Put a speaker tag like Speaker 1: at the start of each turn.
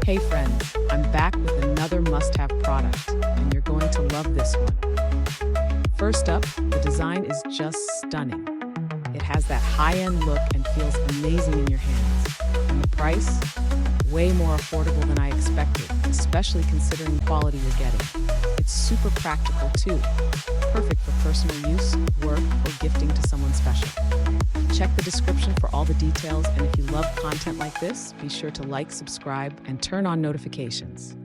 Speaker 1: Hey friends, I'm back with another must-have product, and you're going to love this one. First up, the design is just stunning. It has that high-end look and feels amazing in your hands. And the price? Way more affordable than I expected, especially considering the quality you're getting. It's super practical too. Perfect for personal use, work, or gifting to someone special. Check the description for all the details, and if you love content like this, be sure to like, subscribe, and turn on notifications.